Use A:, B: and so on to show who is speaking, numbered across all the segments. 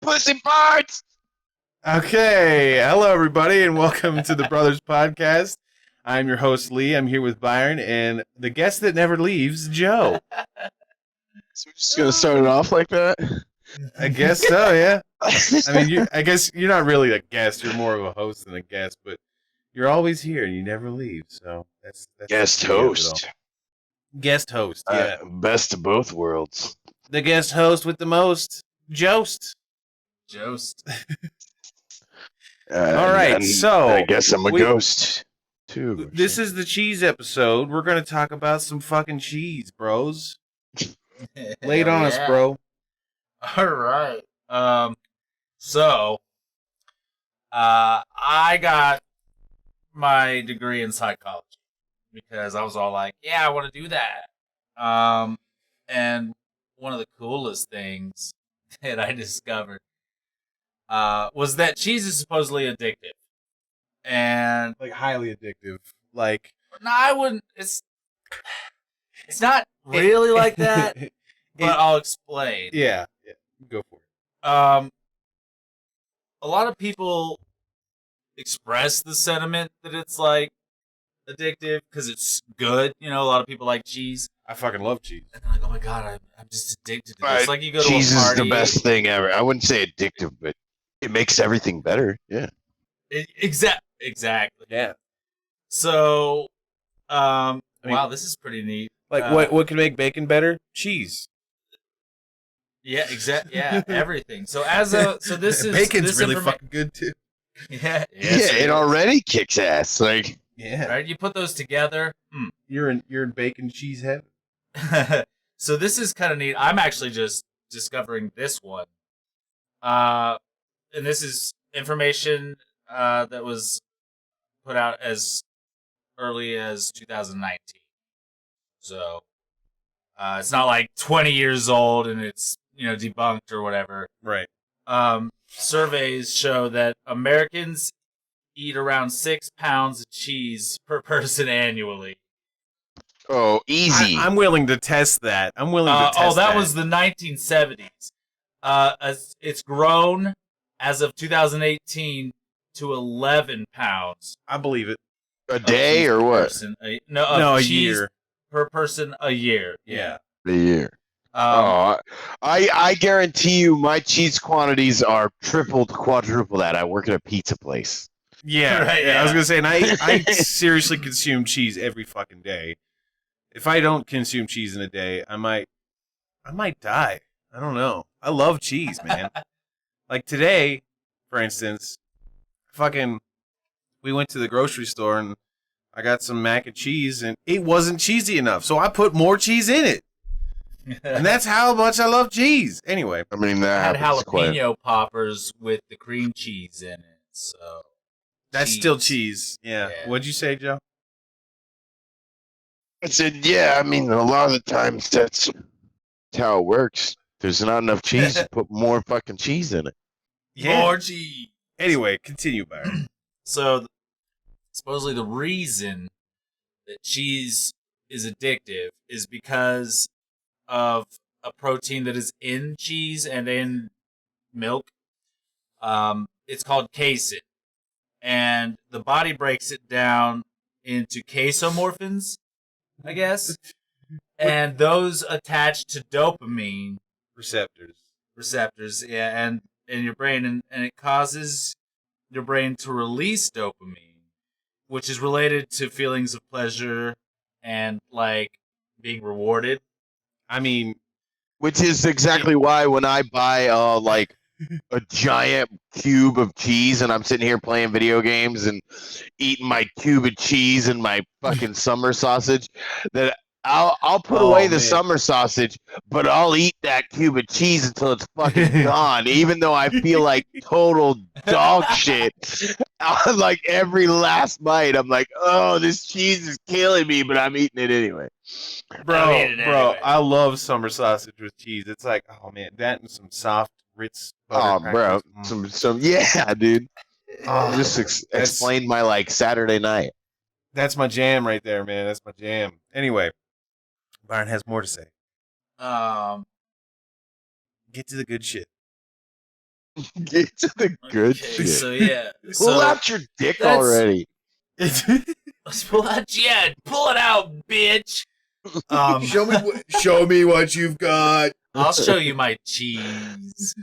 A: pussy parts.
B: Okay, hello everybody, and welcome to the Brothers Podcast. I'm your host Lee. I'm here with Byron, and the guest that never leaves, Joe.
A: So we're just gonna start it off like that.
B: I guess so, yeah. I mean, I guess you're not really a guest. You're more of a host than a guest, but you're always here and you never leave. So that's
A: guest
B: the beauty of it all.
A: host.
B: Guest host, yeah.
A: Best of both worlds.
B: The guest host with the most, Jost. All right,
A: And
B: so
A: I guess I'm a ghost too.
B: This is the cheese episode. We're gonna talk about some fucking cheese, bros. Lay it on us, bro.
C: All right. I got my degree in psychology because I was all like, yeah, I want to do that. And one of the coolest things that I discovered was that cheese is supposedly addictive. And
B: Like highly addictive. Like
C: no, I wouldn't. It's not really like that, but I'll explain.
B: Yeah, go for it.
C: A lot of people express the sentiment that it's like addictive because it's good. You know, a lot of people like cheese.
B: I fucking love cheese.
C: And they're like, oh my god, I'm just addicted to this. It's like you go to
A: cheese
C: a party.
A: is the best thing ever. I wouldn't say addictive, but it makes everything better. Yeah.
C: Exactly.
B: Yeah.
C: So,
B: mean,
C: wow, this is pretty neat.
B: Like what can make bacon better? Cheese.
C: Yeah, Yeah, everything. So this is
B: bacon's
C: this
B: really fucking good too.
C: Yeah,
A: it already kicks ass. Like,
B: yeah,
C: right. You put those together.
B: You're in bacon cheese heaven.
C: So this is kind of neat. I'm actually just discovering this one. And this is information that was put out as early as 2019. So it's not like 20 years old and it's debunked or whatever.
B: Right.
C: Surveys show that Americans eat around 6 pounds of cheese per person annually.
A: oh, easy.
B: I'm willing to test that. I'm willing to test
C: that was the 1970s. It's grown as of 2018 to 11 pounds.
B: I believe it.
A: A day or what?
C: A
B: cheese year
C: per person a year.
B: Yeah.
A: A year. I guarantee you my cheese quantities are tripled, quadruple that. I work at a pizza place.
B: Yeah,
C: right,
B: I was gonna say, and I seriously consume cheese every fucking day. If I don't consume cheese in a day, I might die. I don't know. I love cheese, man. Like today, for instance, we went to the grocery store and I got some mac and cheese and it wasn't cheesy enough, so I put more cheese in it. And that's how much I love cheese. Anyway,
A: I mean,
C: I had
A: happens
C: jalapeno poppers with the cream cheese in it, so
B: that's still cheese. Yeah. What'd you say, Joe?
A: I said, yeah, I mean, a lot of the times that's how it works. There's not enough cheese, you put more fucking cheese in it.
B: Yeah.
C: More cheese.
B: Anyway, continue, Byron.
C: So, supposedly the reason that cheese is addictive is because of a protein that is in cheese and in milk. It's called casein. And the body breaks it down into casomorphins, I guess. And those attach to dopamine receptors, yeah, and in your brain, and it causes your brain to release dopamine, which is related to feelings of pleasure and like being rewarded.
B: I mean,
A: which is exactly why when I buy like a giant cube of cheese and I'm sitting here playing video games and eating my cube of cheese and my fucking summer sausage, that I'll put away the summer sausage, but I'll eat that cube of cheese until it's fucking gone, even though I feel like total dog shit. Like every last bite, I'm like, oh, this cheese is killing me, but I'm eating it anyway.
B: Bro, I love summer sausage with cheese. It's like, oh man, that and some soft Ritz butter
A: bro,
B: crackers.
A: some yeah, dude. Just explain my like Saturday night.
B: That's my jam right there, man. That's my jam. Anyway, Byron has more to say. Get to the good shit.
A: Get to the good
C: Okay,
A: shit.
C: so yeah.
A: Pull
C: So
A: out your dick
C: that's-
A: already.
C: let's pull out. Yeah, pull it out, bitch.
B: show me what you've got.
C: I'll show you my cheese.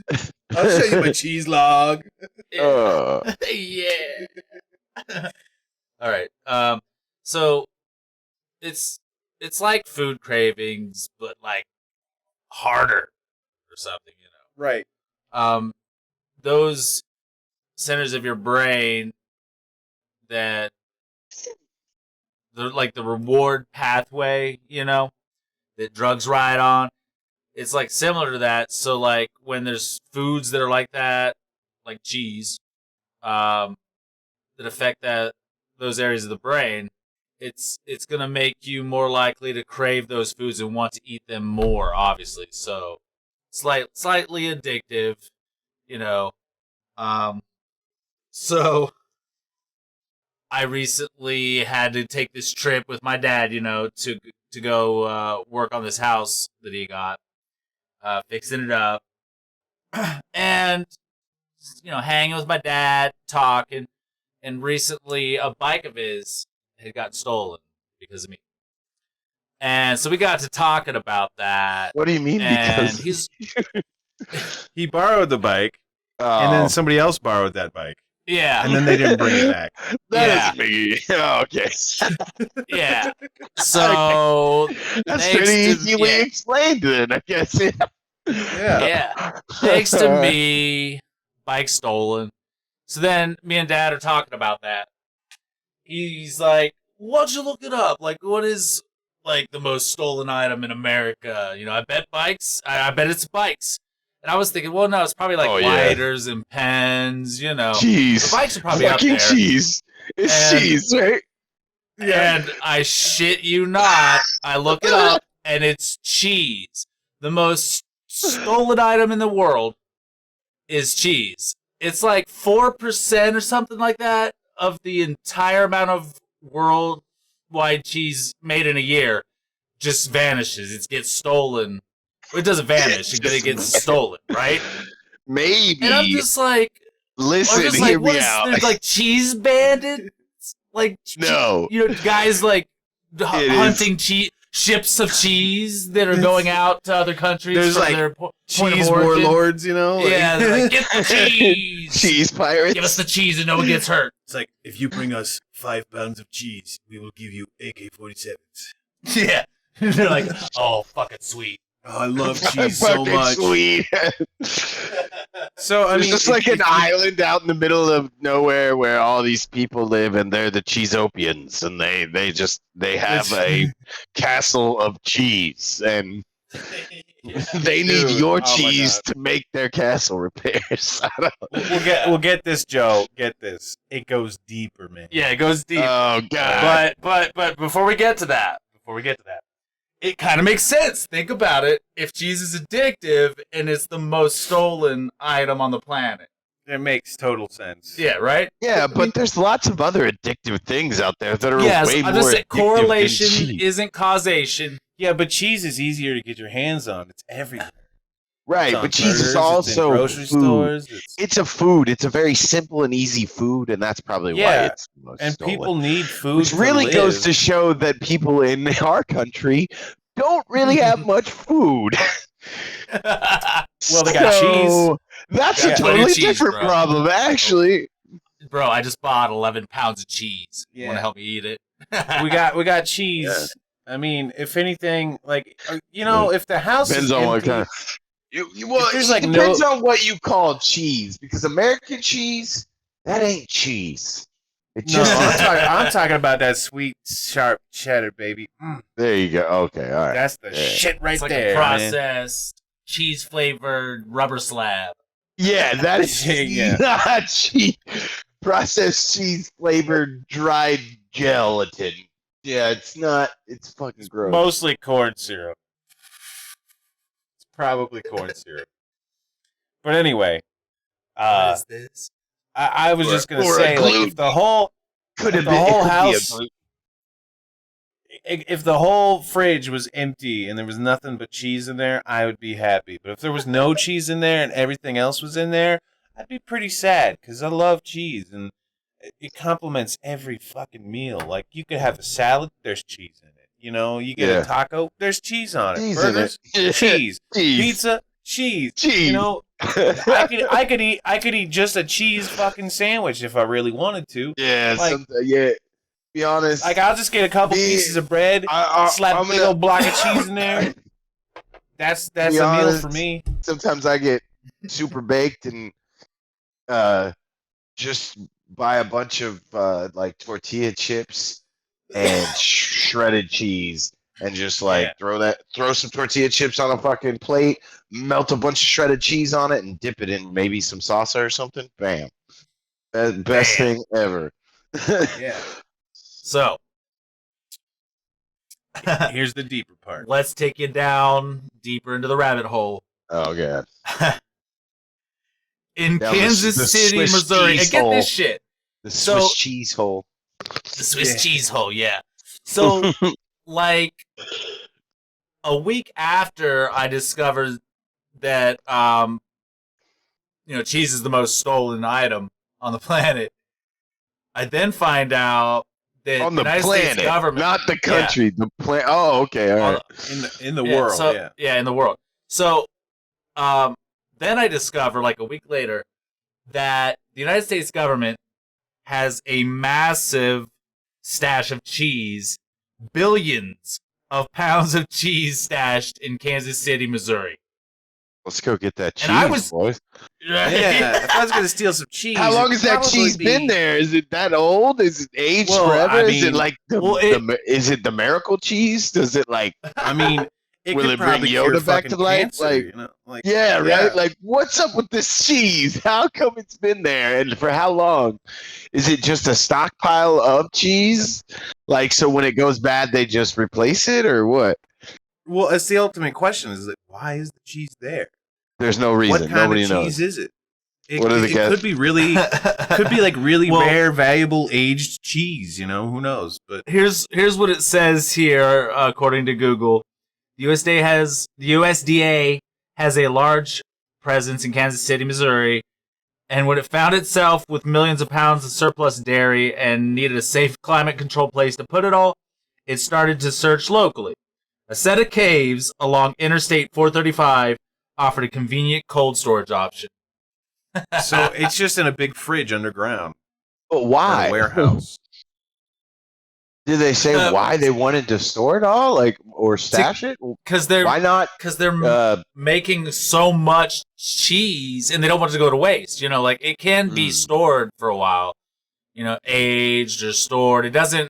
B: I'll show you my cheese log.
A: Uh,
C: Yeah. All right. So it's like food cravings, but like harder or something, you know.
B: Right.
C: Those centers of your brain that they're like the reward pathway, you know, that drugs ride on. It's like similar to that. So like when there's foods that are like that, like cheese, that affect those areas of the brain, it's gonna make you more likely to crave those foods and want to eat them more, obviously. So slightly addictive, you know. So I recently had to take this trip with my dad, you know, to go work on this house that he got, fixing it up, and you know, hanging with my dad, talking. And recently, a bike of his had got stolen because of me, and so we got to talking about that.
A: what do you mean?
C: And
A: Because
C: he's
B: He borrowed the bike, and then somebody else borrowed that bike,
C: yeah,
B: and then they didn't bring it back.
A: that doesn't make okay.
C: yeah. So
A: That's
C: thanks
A: pretty
C: to-
A: easily
C: yeah.
A: explained then, I guess.
B: Yeah.
C: yeah, thanks to me, bike stolen. So then me and Dad are talking about that. He's like, "Why don't you look it up? Like, what is like the most stolen item in America? You know, I bet bikes. I bet it's bikes." And I was thinking, well, no, it's probably like
A: Oh, yeah.
C: lighters and pens. You know,
A: Cheese.
C: the bikes are probably up
A: Fucking
C: there.
A: cheese. It's
C: And-
A: cheese, right?
C: And I shit you not, I look it up, and it's cheese. The most stolen item in the world is cheese. It's like 4% or something like that of the entire amount of worldwide cheese made in a year just vanishes. It gets stolen. It doesn't vanish, it gets stolen, right?
A: Maybe.
C: And I'm just like,
A: Listen, hear me out.
C: There's like cheese bandits? Like,
A: No.
C: you know, guys like
A: It is.
C: hunting ships of cheese that are going out to other countries.
B: There's,
C: from
B: like,
C: their point of
B: Cheese
C: origin.
B: warlords, you know?
C: Yeah, they're like, get the cheese.
A: Cheese pirates.
C: Give us the cheese and no one gets hurt.
B: It's like, if you bring us 5 pounds of cheese, we will give you AK-47s.
C: Yeah. They're like, oh, fucking sweet.
B: Oh, I love cheese so
A: Fucking
B: much.
A: sweet.
B: So, I
A: It's
B: mean,
A: just like an island out in the middle of nowhere where all these people live, and they're the Cheesopians, and they have a castle of cheese, and they need
B: Dude,
A: your
B: oh my
A: cheese to make their castle repairs. I don't-
B: We'll get this, Joe. Get this. It goes deeper, man.
C: Yeah, it goes deep.
A: Oh god!
C: But before we get to that, it kind of makes sense. Think about it. If cheese is addictive and it's the most stolen item on the planet.
B: It makes total sense.
C: Yeah, right?
A: Yeah, but there's lots of other addictive things out there that are
C: Yes,
A: way
C: I'm
A: more
C: just saying
A: addictive than
C: correlation
A: cheese.
C: isn't causation.
B: Yeah, but cheese is easier to get your hands on. It's everywhere.
A: Right,
B: It's on
A: but cheese is
B: burgers, it's in
A: also
B: grocery
A: food.
B: stores.
A: It's a food. It's a very simple and easy food, and that's probably why
B: Yeah,
A: it's the most
B: and
A: stolen.
B: people need food.
A: Which
B: to
A: really goes
B: live.
A: to show that people in our country don't really have much food.
B: Well, they got
A: So, That's
B: They
A: a
B: got
C: plenty of
A: totally
C: cheese,
A: different
C: bro.
A: problem, actually.
C: Bro, I just bought 11 pounds of cheese. You
B: Yeah.
C: want to help me eat it?
B: we got cheese.
A: Yeah.
B: I mean, if anything, like you know, if the house
A: Depends
B: is
A: on what
B: empty,
A: kind. Well,
B: there's,
A: it
B: like,
A: depends on what you call cheese, because American cheese, that ain't cheese. It
B: No,
A: just
B: I'm talking about that sweet, sharp cheddar, baby.
A: there you go. Okay, all right.
B: That's the
A: Yeah.
B: shit right
C: It's like
B: there,
C: a
B: man.
C: processed, cheese-flavored rubber slab.
A: Yeah, that is
B: Yeah.
A: not cheese. Processed cheese flavored dried gelatin. Yeah, it's not. It's fucking gross.
B: Mostly corn syrup. It's probably corn syrup. But anyway,
C: What is this?
B: I was
A: Or-
B: just gonna
A: or a
B: say, like,
A: gluten.
B: if the whole
A: Could
B: if
A: have
B: the
A: been.
B: whole
A: it could be a
B: house-
A: gluten-
B: if the whole fridge was empty and there was nothing but cheese in there, I would be happy. But if there was no cheese in there and everything else was in there, I'd be pretty sad because I love cheese and it complements every fucking meal. Like you could have a salad, there's cheese in it. You know, you get a taco, there's cheese on it.
A: Cheese
B: Burgers,
A: in it.
B: cheese.
A: Cheese.
B: Pizza, cheese.
A: Cheese.
B: You know, I could eat just a cheese fucking sandwich if I really wanted to.
A: Yeah,
B: Like-
A: be honest.
B: Like I'll just get a couple pieces of bread, slap a big old block of cheese in there. That's a meal
A: honest.
B: for me.
A: Sometimes I get super baked and just buy a bunch of like tortilla chips and shredded cheese and just like throw some tortilla chips on a fucking plate, melt a bunch of shredded cheese on it and dip it in maybe some salsa or something. Bam. Best thing ever.
B: Yeah.
C: So
B: Here's the deeper part.
C: let's take you down deeper into the rabbit hole.
A: Oh god.
C: In
A: Down
C: Kansas
A: the
C: City,
A: Swiss
C: Missouri.
A: cheese
C: And get
A: hole.
C: this shit.
A: The
C: So-
A: Swiss cheese hole.
C: The Swiss cheese hole, yeah. So, like, a week after I discovered that, cheese is the most stolen item on the planet, I then find out that
A: On
C: the
A: the
C: United States
A: planet,
C: government,
A: not the country. The planet. Oh, okay. All right.
B: In the world, yeah.
C: in the world. So, then I discover, like a week later, that the United States government has a massive stash of cheese, billions of pounds of cheese stashed in Kansas City, Missouri.
A: Let's go get that cheese,
C: And I was-
A: boys.
B: Yeah, if I was gonna steal some cheese,
A: How long
B: it'd
A: has that
B: probably
A: cheese
B: be-
A: been there? Is it that old? Is it aged
B: Well,
A: forever?
B: I
A: Is it
B: mean-
A: like is it the miracle cheese? Does it like
B: I mean, it
A: Will
B: could
A: it bring
B: probably
A: Yoda
B: cure
A: back to
B: fucking
A: life?
B: cancer,
A: Like-
B: you know? Like,
A: yeah, right?
B: Yeah.
A: Like what's up with this cheese? How come it's been there and for how long? Is it just a stockpile of cheese? Like so when it goes bad they just replace it or what?
B: well, it's the ultimate question: is like, why is the cheese there?
A: There's no reason.
B: What kind
A: Nobody
B: of
A: knows.
B: cheese is it?
A: What are the
B: it
A: guess?
B: could be really, could be like really
C: Well-
B: rare, valuable, aged cheese. You know, who knows? But
C: Here's what it says here, according to Google. The USDA has a large presence in Kansas City, Missouri, and when it found itself with millions of pounds of surplus dairy and needed a safe climate-controlled place to put it all, it started to search locally. A set of caves along Interstate 435 offered a convenient cold storage option.
B: so it's just in a big fridge underground,
A: But
B: or
A: why?
B: a warehouse.
A: Did they say why they wanted to store it all, like, or stash it?
C: Because they're
A: Why not?
C: making so much cheese and they don't want it to go to waste. You know, like it can be stored for a while, aged or stored. It doesn't,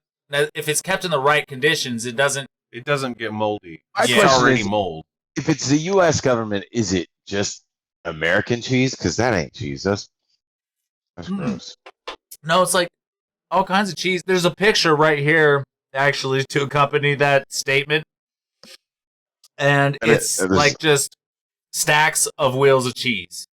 C: if it's kept in the right conditions, it doesn't.
B: It doesn't get moldy.
A: My
B: It's
A: question
B: already
A: is-
B: mold.
A: If it's the U.S. government, is it just American cheese? Because that ain't cheese. That's gross.
C: No, it's like all kinds of cheese. There's a picture right here, actually, to accompany that statement. And
A: And it-
C: it's
A: it is-
C: like just stacks of wheels of cheese.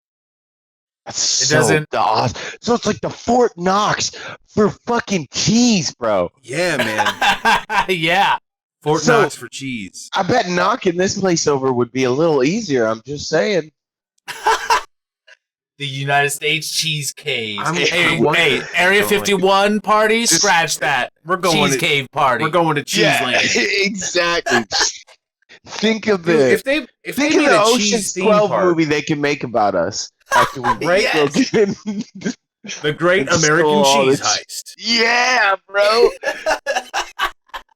A: That's
C: It
A: so
C: doesn't-
A: awesome. So it's like the Fort Knox for fucking cheese, bro.
B: Yeah, man.
C: Yeah.
B: Fort
A: So-
B: Knox for cheese.
A: I bet knocking this place over would be a little easier. I'm just saying.
C: The United States Cheese Cave.
B: I'm-
C: Hey,
B: I wonder-
C: hey, Area 51 party?
A: Just-
C: Scratch that.
B: We're going
C: Cheese
B: to
C: Cave party.
B: we're going to Cheeseland.
A: exactly. Think of
B: Dude,
A: the
B: if they
A: think of
B: made
A: the
B: a
A: Ocean's
B: cheese theme
A: 12
B: park,
A: movie they can make about us after we break
C: Yes.
A: broken.
B: the Great
A: and stole
B: American
A: all
B: Cheese
A: the
B: Heist.
A: Yeah, bro.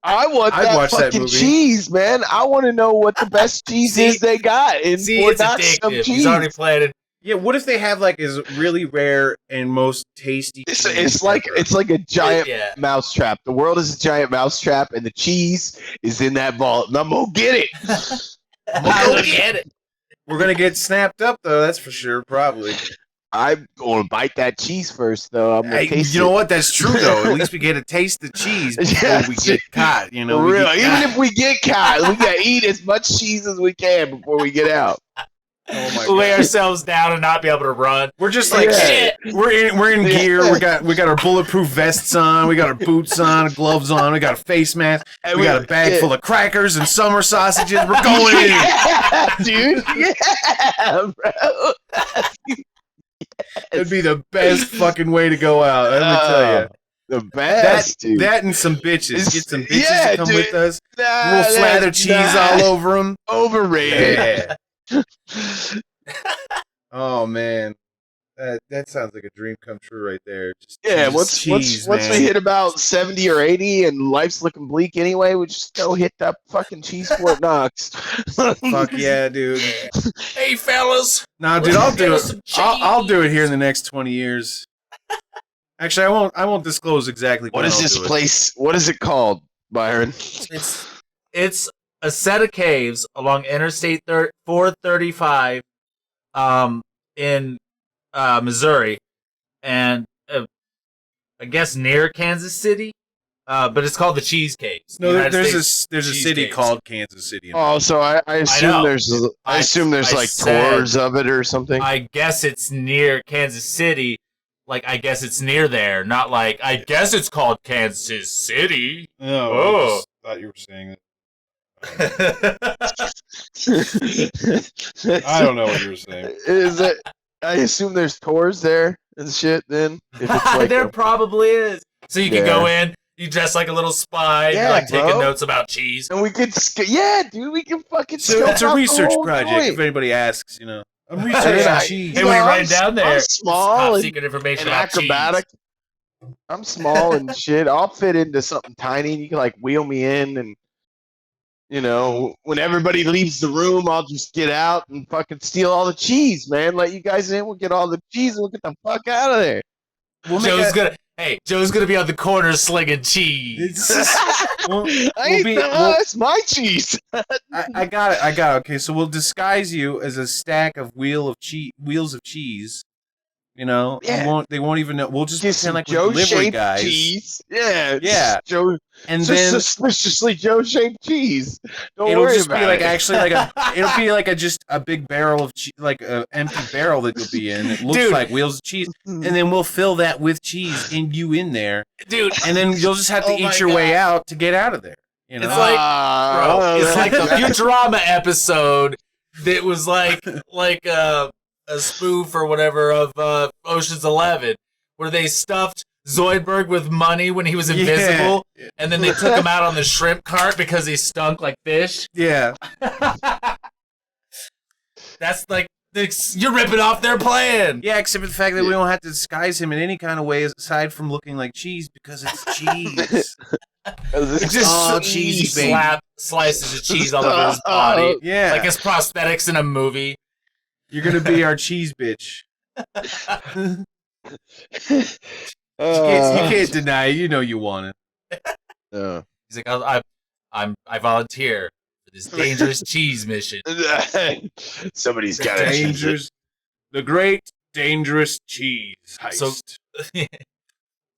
A: I want
B: I'd
A: that
B: watch that
A: fucking
B: movie.
A: cheese, man. I want to know what the best cheese
C: See-
A: is they got in
C: See,
A: Fort
C: it's
A: Knox. Some
C: addictive.
A: cheese.
C: He's already planted.
B: Yeah, what if they have like is really rare and most tasty?
A: It's,
B: cheese
A: it's like
B: ever?
A: it's like a giant
C: Yeah.
A: mousetrap. The world is a giant mousetrap, and the cheese is in that vault. And I'm gonna get it.
C: I'll get it.
B: We're gonna get snapped up though. That's for sure. Probably.
A: I'm gonna bite that cheese first, though. I'm gonna
B: Hey,
A: taste
B: you know
A: it.
B: what? That's true though. At least we get a taste of cheese before
A: Yeah,
B: we get caught. You know,
A: For
B: we
A: real.
B: get
A: Even
B: caught.
A: if we get caught, we gotta eat as much cheese as we can before we get out.
B: Oh my
C: Lay
B: God.
C: ourselves down and not be able to run.
B: We're just like
A: Yeah.
B: shit. We're in
A: Yeah.
B: gear. We got our bulletproof vests on. We got our boots on, gloves on. We got a face mask.
A: And
B: We got a bag full of crackers and summer sausages. We're going in.
A: Yeah, dude. Yeah, bro.
B: It'd be the best fucking way to go out. Let me tell you.
A: The best, dude.
B: That and some bitches. Get some bitches to come
A: dude.
B: with us.
A: Nah,
B: We'll slather
A: that's
B: cheese
A: not
B: all over them.
A: Overrated.
B: Yeah. Oh man, that sounds like a dream come true right there. Just
A: Yeah,
B: just
A: once
B: man.
A: we hit about 70 or 80 and life's looking bleak anyway, we just go hit that fucking cheese Fort Knox.
B: Fuck yeah, dude.
C: Hey, fellas.
B: Nah, dude, I'll do
C: Give
B: it.
C: us some
B: I'll do it here in
C: cheese.
B: the next 20 years. Actually, I won't disclose exactly
A: What
B: when
A: is
B: I'll
A: this
B: do it.
A: place? What is it called, Byron?
C: It's a set of caves along Interstate 435 in Missouri, and I guess near Kansas City, but it's called the Cheese Caves.
B: No,
C: United
B: there's
C: States
B: a
C: Cheese
B: city
C: Caves.
B: called Kansas City.
A: Oh, so I assume
C: know.
A: I assume there's
C: I
A: like
C: said-
A: tours of it or something.
C: I guess it's near Kansas City. Like, I guess it's near there, not like, I guess it's called Kansas City.
B: Oh,
C: Oh.
B: I just thought you were saying it. I don't know what you were saying.
A: Is it? I assume there's tours there and shit. Then if it's like
C: There probably is. So you can
A: Yeah.
C: go in, you dress like a little spy,
A: Yeah,
C: you're like taking
A: bro.
C: notes about cheese.
A: and we could, yeah, dude, we can fucking.
B: So
A: scope
B: it's a
A: out the
B: research
A: whole
B: project.
A: joint.
B: If anybody asks, I'm
A: Yeah,
B: researching cheese.
C: Hey,
A: You
C: when
A: know,
C: you write
A: I'm-
C: down there,
A: I'm
C: it's
A: small
C: top
A: and-
C: secret information
A: and
C: about
A: acrobatic.
C: cheese.
A: I'm small and shit. I'll fit into something tiny. And you can like wheel me in, and when everybody leaves the room, I'll just get out and fucking steal all the cheese, man. Let you guys in. We'll get all the cheese and we'll get the fuck out of there.
B: We'll make
C: Joe's gonna be on the corner slinging cheese.
A: It's my cheese.
B: I got it. Okay, so we'll disguise you as a stack of wheels of cheese.
A: Yeah.
B: They won't even know. We'll just
A: Get
B: pretend
A: some
B: like we're delivery
A: Joe-shaped
B: guys.
A: cheese. Yeah,
B: Yeah.
A: Joe.
B: And
A: Just
B: then
A: suspiciously Joe-shaped cheese. Don't
B: it'll
A: worry
B: just
A: about
B: be like
A: it.
B: actually it'll be like just a big barrel of cheese, like an empty barrel that you'll be in. It looks
C: Dude.
B: like wheels of cheese, and then we'll fill that with cheese and you in there,
C: Dude,
B: and then you'll just have to
C: Oh my
B: eat your way out to get out of there.
C: It's like- bro, it's like the Futurama episode that was like a spoof or whatever of Ocean's 11, where they stuffed Zoidberg with money when he was invisible, and then they took him out on the shrimp cart because he stunk like fish.
B: Yeah.
C: That's like you're ripping off their plan.
B: Yeah, except for the fact that we don't have to disguise him in any kind of way aside from looking like cheese because it's cheese.
A: It's
B: just
A: all
B: cheesy,
A: cheese.
B: baby.
C: Slap slices of cheese all over his body,
B: Yeah.
C: like his prosthetics in a movie.
B: You're going to be our cheese bitch. You can't deny it. You know you want it.
C: He's like, I volunteer for this dangerous cheese mission.
A: Somebody's got to change it.
B: Dangerous. The great dangerous cheese heist.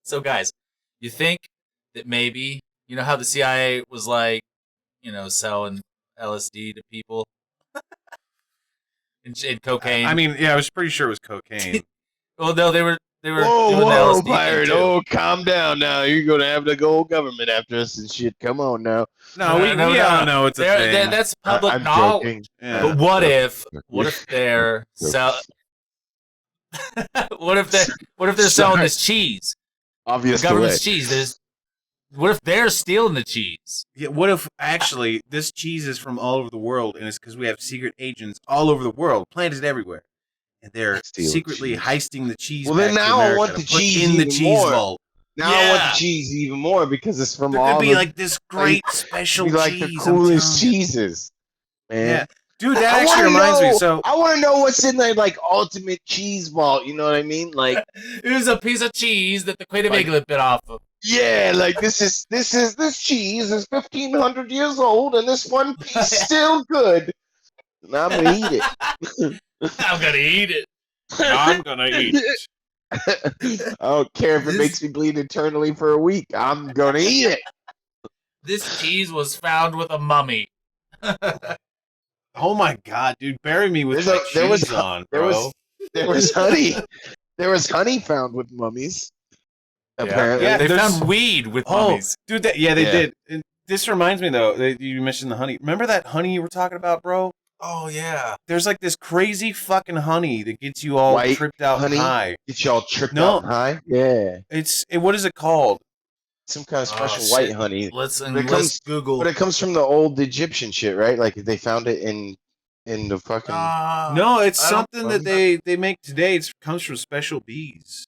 C: So guys, you think that maybe, you know how the CIA was like, selling LSD to people? and cocaine?
B: I mean, yeah, I was pretty sure it was cocaine.
C: well, no, they were
A: Whoa,
C: doing the
A: whoa,
C: LSD
A: pirate!
C: thing, too.
A: Oh, calm down now. You're gonna have the gold government after us and shit. Come on now.
B: No, we all know it's a thing.
C: That's public
A: I'm
C: knowledge.
A: joking.
B: Yeah.
C: But what if they're what if they're selling this cheese? The
A: Obviously.
C: government's cheese. What if they're stealing the cheese?
B: Yeah, what if actually this cheese is from all over the world and it's because we have secret agents all over the world, planted everywhere, and they're
A: Stealing
B: secretly
A: cheese.
B: heisting the cheese.
A: Well, then
B: back to
A: now I
B: America
A: want
B: to
A: the
B: put
A: cheese
B: in the
A: even
B: cheese
A: more.
B: vault.
A: Now I want
C: Yeah.
A: the cheese even more because it's from
B: There
A: all
B: could be
A: the,
B: like this great special
A: be like
B: cheese.
A: the
B: I'm
A: coolest
B: telling you.
A: cheeses, man.
B: Yeah, dude, that
A: I
B: actually
A: wanna
B: reminds me.
A: know-
B: So
A: I want to know what's in the like ultimate cheese vault. You know what I mean? Like,
C: It was a piece of cheese that the Queen of
A: Like-
C: England bit off of.
A: yeah, like this cheese is 1,500 years old, and this one piece still good. And I'm gonna eat it.
C: I'm gonna eat it.
B: I'm gonna eat it.
A: I don't care if it makes me bleed eternally for a week. I'm gonna eat it.
C: This cheese was found with a mummy.
B: Oh my god, dude, bury me with
A: There
B: my
A: was-
B: cheese on,
A: there
B: bro.
A: was- There was honey. There was honey found with mummies. Apparently.
B: Yeah,
C: they
B: there's-
C: found weed with
B: Oh,
C: mummies.
B: dude, they
A: Yeah.
B: did. And this reminds me though. You mentioned the honey. Remember that honey you were talking about, bro?
C: Oh yeah.
B: There's like this crazy fucking honey that gets you all
A: White
B: tripped out
A: honey?
B: high.
A: Get y'all tripped
B: No.
A: out and high? Yeah.
B: What is it called?
A: Some kind of
C: Oh,
A: special white
C: shit.
A: honey.
C: Let's
A: But it comes
C: Google.
A: but it comes from the old Egyptian shit, right? Like they found it in the fucking
B: No, it's
C: I don't-
B: something that they make today. It comes from special bees,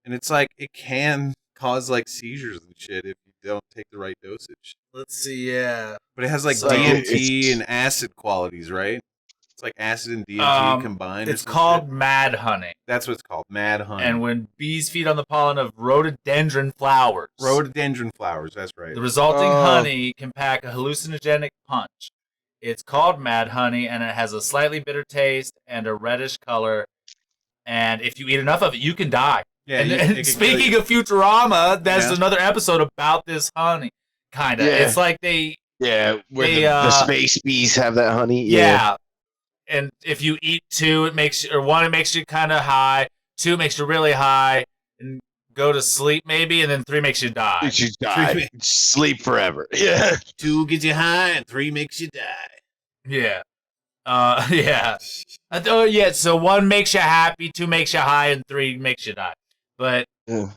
B: and it's like it can cause like seizures and shit if you don't take the right dosage.
C: Let's see. Yeah.
B: But it has like
C: So-
B: DMT and acid qualities, right? It's like acid and DMT combined. or
C: It's
B: some
C: called
B: shit.
C: mad honey.
B: That's what it's called, mad honey.
C: And when bees feed on the pollen of rhododendron flowers,
B: Rhododendron flowers. That's right.
C: the resulting
A: Oh.
C: honey can pack a hallucinogenic punch. It's called mad honey, and it has a slightly bitter taste and a reddish color. And if you eat enough of it, you can die.
B: Yeah.
C: And,
B: it
C: and
B: can kill
C: speaking
B: you.
C: of Futurama, that's
B: Yeah.
C: another episode about this honey. Kinda.
A: Yeah.
C: It's like they
A: where
C: They,
A: the space bees have that honey.
C: yeah. And if you eat two, it makes you, or one, it makes you kind of high. Two makes you really high, and go to sleep maybe, and then three makes you die.
A: You die. Sleep forever. Yeah.
B: 2 gets you high and 3 makes you die.
C: Yeah. Yeah. Oh, yeah. So one makes you happy, two makes you high, and three makes you die. But
A: Yeah.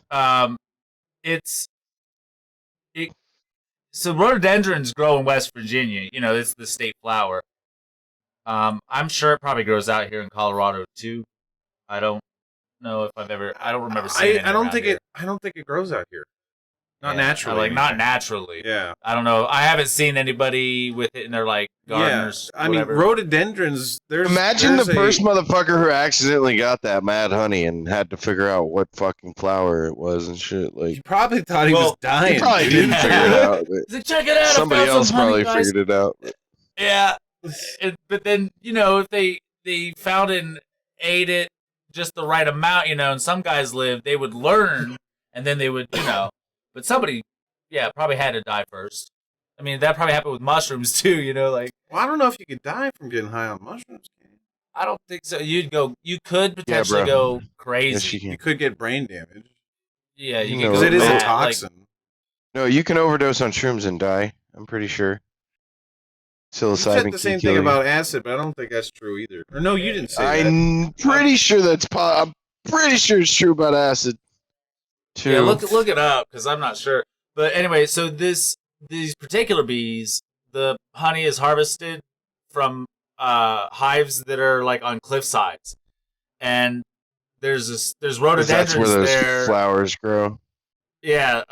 C: so rhododendrons grow in West Virginia. You know, it's the state flower. I'm sure it probably grows out here in Colorado too. I don't know if I don't remember seeing it.
B: I don't think it grows out here. Not naturally.
C: Like not naturally.
B: Yeah.
C: I don't know. I haven't seen anybody with it in their like gardeners.
B: I mean,
C: whatever.
B: rhododendrons.
A: Imagine the
B: there's
A: first motherfucker who accidentally got that mad honey and had to figure out what fucking flower it was and shit. Like
B: He probably thought he was
C: Well,
B: dying.
A: he probably
B: dude.
A: didn't figure it out. But
C: He's like, check it out. I
A: somebody
C: found some
A: else
C: honey,
A: probably
C: guys."
A: figured it out.
C: Yeah, but then if they found it and ate it just the right amount, and some guys they would learn, and then they would, but somebody, probably had to die first. I mean, that probably happened with mushrooms too, like
B: Well, I don't know if you could die from getting high on mushrooms.
C: I don't think so. You could potentially
A: bro.
C: go crazy.
A: Yes, you
B: You
A: can.
B: could get brain damage
C: Yeah, you
A: No,
C: could
B: because
C: go
B: it is a
C: mad,
B: toxin.
A: No, you can overdose on shrooms and die. I'm pretty sure.
B: You
A: Psilocybin
B: said the
A: can
B: same
A: kill
B: thing
A: you.
B: about acid, but I don't think that's true either. Or no, you didn't say that.
A: I'm pretty sure I'm pretty sure it's true about acid. Too.
C: Yeah, look it up because I'm not sure. But anyway, so these particular bees, the honey is harvested from hives that are like on cliff sides, and there's
A: 'Cause
C: rhododendrons
A: that's where those
C: there.
A: flowers grow.
C: Yeah,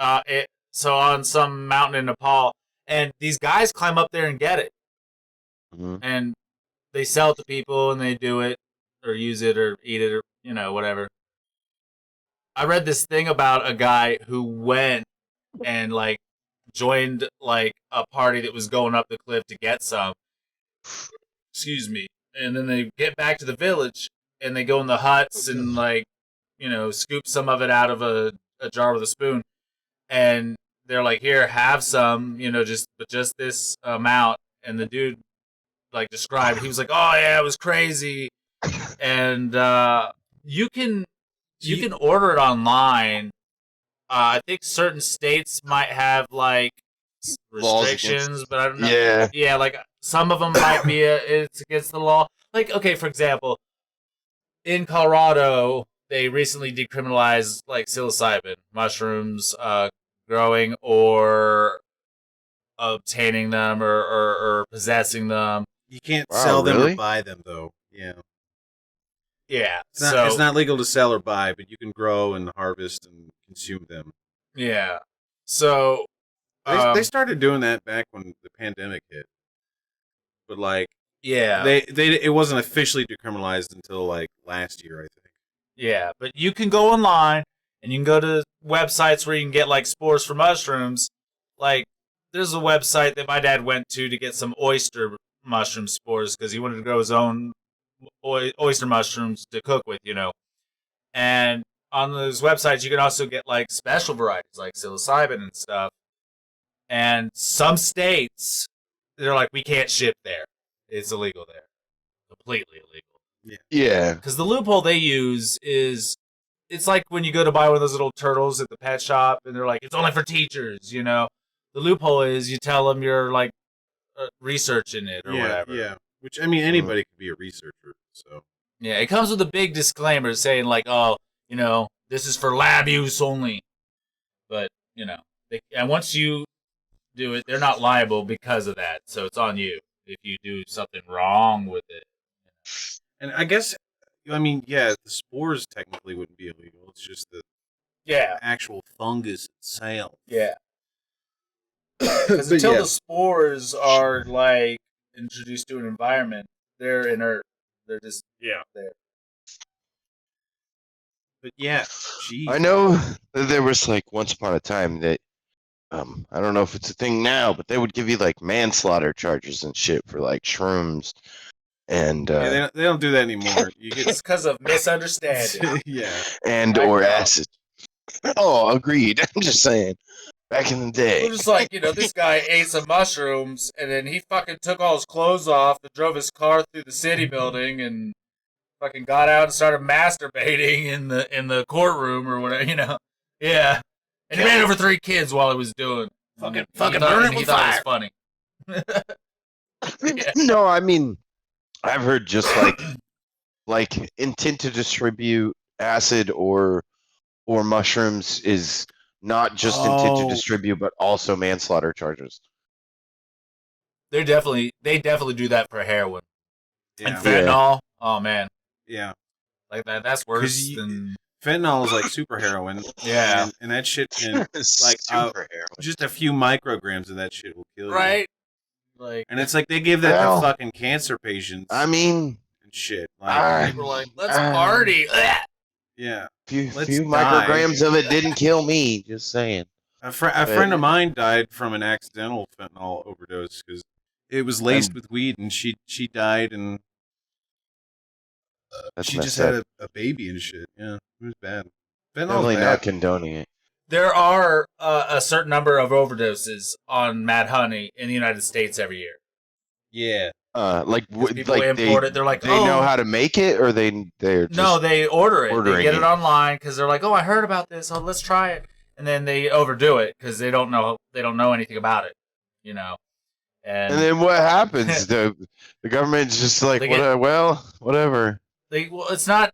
C: so on some mountain in Nepal, and these guys climb up there and get it,
A: Mhm.
C: and they sell it to people, and they do it or use it or eat it or whatever. I read this thing about a guy who went and like joined like a party that was going up the cliff to get some. Excuse me. And then they get back to the village and they go in the huts and like, scoop some of it out of a jar with a spoon. And they're like, here, have some, just this amount. And the dude like described, he was like, oh yeah, it was crazy. And you can order it online. I think certain states might have like
A: Laws against
C: restrictions, but I don't know.
A: Yeah.
C: Yeah, like some of them might be it's against the law. Like, okay, for example, in Colorado, they recently decriminalized like psilocybin mushrooms, growing or obtaining them or possessing them.
B: You can't
A: Wow,
B: sell them
A: really?
B: or buy them, though. Yeah.
C: Yeah,
B: It's not legal to sell or buy, but you can grow and harvest and consume them.
C: yeah. So
B: They started doing that back when the pandemic hit. But, like,
C: yeah.
B: it wasn't officially decriminalized until, like, last year, I think.
C: Yeah, but you can go online and you can go to websites where you can get like spores for mushrooms. Like, there's a website that my dad went to get some oyster mushroom spores because he wanted to grow his own oyster mushrooms to cook with, And on those websites, you can also get like special varieties like psilocybin and stuff. And some states, they're like, we can't ship there. It's illegal there. Completely illegal.
A: Yeah.
C: Because the loophole they use is, it's like when you go to buy one of those little turtles at the pet shop, and they're like, it's only for teachers, The loophole is you tell them you're like researching it or whatever.
B: Yeah. Which I mean, anybody could be a researcher. So
C: Yeah, it comes with a big disclaimer saying like, oh, this is for lab use only. But and once you do it, they're not liable because of that. So it's on you if you do something wrong with it.
B: and I guess I mean, yeah, the spores technically wouldn't be illegal. It's just the actual fungus itself.
C: Yeah. Because until the spores are like introduced to an environment, they're inert. They're just there.
B: But yeah, geez.
A: I know that there was like once upon a time that I don't know if it's a thing now, but they would give you like manslaughter charges and shit for like shrooms and
B: they don't do that anymore. You get
C: It's because of misunderstanding.
A: and or acid. Oh, agreed. I'm just saying. Back in the day.
C: It was just like, this guy ate some mushrooms, and then he fucking took all his clothes off and drove his car through the city building and fucking got out and started masturbating in the courtroom or whatever, Yeah. And he ran over 3 kids while he was doing
B: fucking
C: burn it with fire. It was funny.
A: No, I mean, I've heard just like intent to distribute acid or mushrooms is not just intent to distribute, but also manslaughter charges.
C: They definitely do that for heroin.
B: Yeah.
C: And fentanyl. Oh man.
B: Yeah.
C: Like that. That's worse than
B: fentanyl is like super heroin.
C: Yeah.
B: And that shit can like
A: super heroin.
B: Just a few micrograms of that shit will kill you.
C: Right. Like,
B: and it's like they give that to fucking cancer patients.
A: I mean,
B: and shit. Like
C: people are like, let's party.
B: Yeah.
A: Few micrograms of it didn't kill me. Just saying.
B: A friend of mine died from an accidental fentanyl overdose because it was laced with weed, and she died, and she just had a baby and shit. Yeah, it was bad.
A: Definitely not condoning it.
C: There are a certain number of overdoses on Mad Honey in the United States every year.
B: Yeah.
C: People import it. They're like,
A: they know how to make it, or they're just
C: no, they order it. They get
A: it
C: it online because they're like, oh, I heard about this. Oh, let's try it. And then they overdo it because they don't know anything about it, And
A: then what happens? the government's just like, whatever.
C: It's not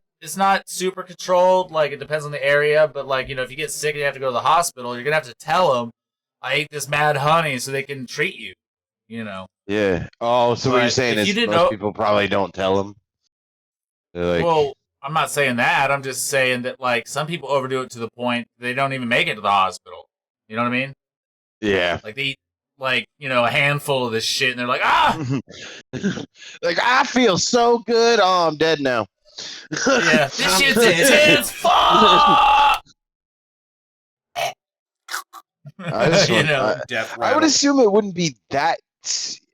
C: super controlled. Like, it depends on the area, but like, if you get sick and you have to go to the hospital, you're gonna have to tell them, I ate this Mad Honey, so they can treat you.
A: Yeah. Oh, so what you're saying is most people probably don't tell them. Like,
C: well, I'm not saying that. I'm just saying that like some people overdo it to the point they don't even make it to the hospital. You know what I mean?
A: Yeah.
C: Like they eat a handful of this shit, and they're like, ah.
A: Like, I feel so good. Oh, I'm dead now.
C: Yeah, this shit's intense. Fuck.
A: I would assume it wouldn't be that.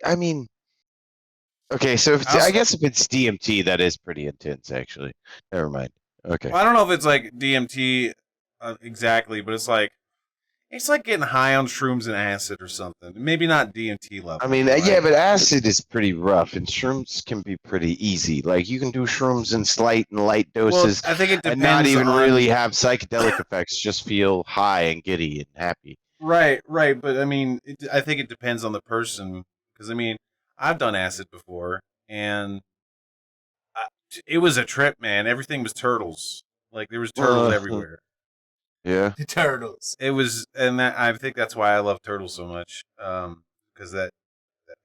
A: I mean, okay, so I guess if it's DMT, that is pretty intense, actually. Never mind. Okay.
B: Well, I don't know if it's like DMT exactly, but it's like getting high on shrooms and acid or something. Maybe not DMT level.
A: I mean, yeah, but acid is pretty rough, and shrooms can be pretty easy. Like, you can do shrooms in light doses,
B: I think it depends
A: and not even really have psychedelic effects. Just feel high and giddy and happy.
B: Right. But I mean, I think it depends on the person. Because I mean, I've done acid before, and it was a trip, man. Everything was turtles. Like, there was turtles everywhere.
A: Yeah.
C: Turtles.
B: It was, and I think that's why I love turtles so much. Because that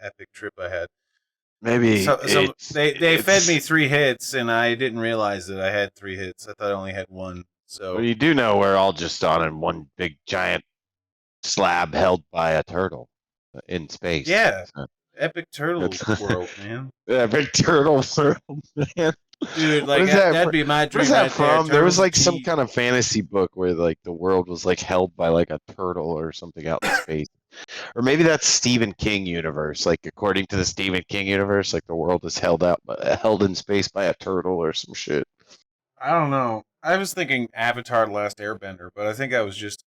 B: epic trip I had.
A: Maybe.
B: So they fed me 3 hits, and I didn't realize that I had 3 hits. I thought I only had 1. So.
A: Well, you do know we're all just on in one big giant slab held by a turtle in space.
B: Yeah. So. Epic turtle world, man.
A: Epic turtle world, man.
B: Dude, like that'd be my dream.
A: What is that from? There was like some kind of fantasy book where like the world was like held by like a turtle or something out in space. Or maybe that's Stephen King universe. Like, according to the Stephen King universe, like the world is held in space by a turtle or some shit.
B: I don't know. I was thinking Avatar: The Last Airbender, but I think I was just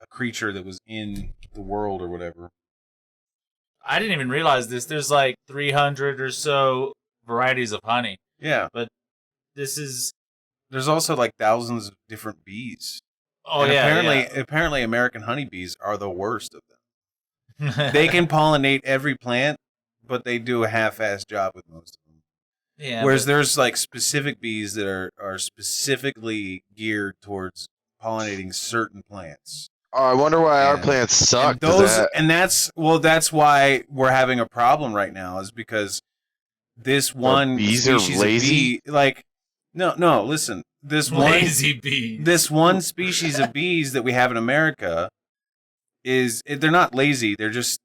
B: a creature that was in the world or whatever.
C: I didn't even realize this. There's like 300 or so varieties of honey.
B: Yeah.
C: But there's
B: also like thousands of different bees.
C: Oh,
B: and apparently American honeybees are the worst of them. They can pollinate every plant, but they do a half-assed job with most of them.
C: Yeah.
B: Whereas there's like specific bees that are specifically geared towards pollinating certain plants.
A: Oh, I wonder why our
B: And-
A: plants suck.
B: And
A: 'cause
B: that's why we're having a problem right now, is because this one
A: bees are
B: species
A: lazy?
B: of bee, like, no, listen,
C: lazy bee.
B: this one species of bees that we have in America they're not lazy. They just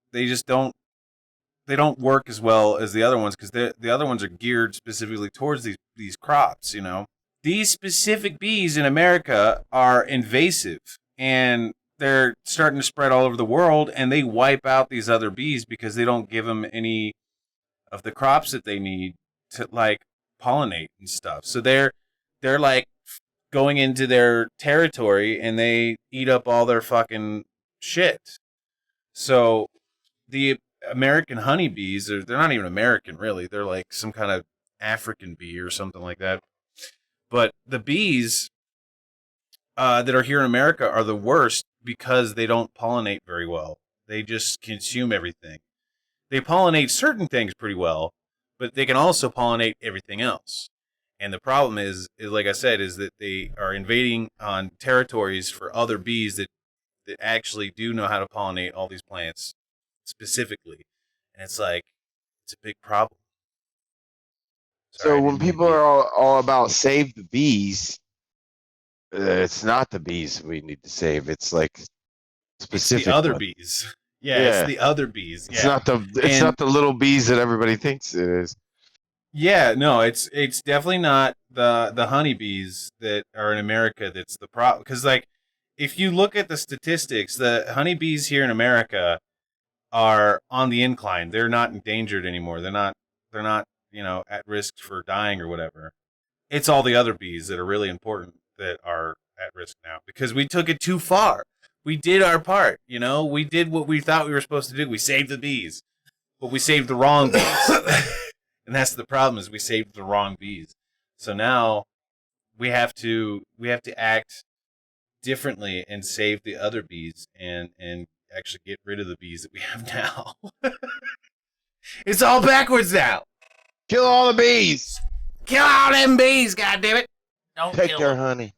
B: don't work as well as the other ones, because the other ones are geared specifically towards these crops. You know, these specific bees in America are invasive, and they're starting to spread all over the world, and they wipe out these other bees because they don't give them any of the crops that they need to like pollinate and stuff. So they're like going into their territory and they eat up all their fucking shit. So the American honeybees, they're not even American really. They're like some kind of African bee or something like that. But the bees that are here in America are the worst because they don't pollinate very well. They just consume everything. They pollinate certain things pretty well, but they can also pollinate everything else. And the problem is like I said, is that they are invading on territories for other bees that actually do know how to pollinate all these plants specifically. And it's like, it's a big problem. Sorry, I
A: So when
B: didn't mean
A: people
B: to-
A: are all about save the bees, it's not the bees we need to save. It's like
B: it's
A: specific.
B: the other
A: ones.
B: bees. Yeah,
A: Yeah.
B: it's the other bees.
A: It's
B: Yeah.
A: not
B: And-
A: the little bees that everybody thinks it is.
B: Yeah, no, it's definitely not the honeybees that are in America that's the problem. Because like, if you look at the statistics, the honeybees here in America are on the incline. They're not endangered anymore. They're not at risk for dying or whatever. It's all the other bees that are really important that are at risk now because we took it too far. We did our part, We did what we thought we were supposed to do. We saved the bees, but we saved the wrong bees. And that's the problem, is we saved the wrong bees. So now we have to act differently and save the other bees and actually get rid of the bees that we have now. It's all backwards now.
A: Kill all the bees.
B: Kill all them bees, goddammit.
C: Don't
A: Take
C: kill
A: their
C: them.
A: honey.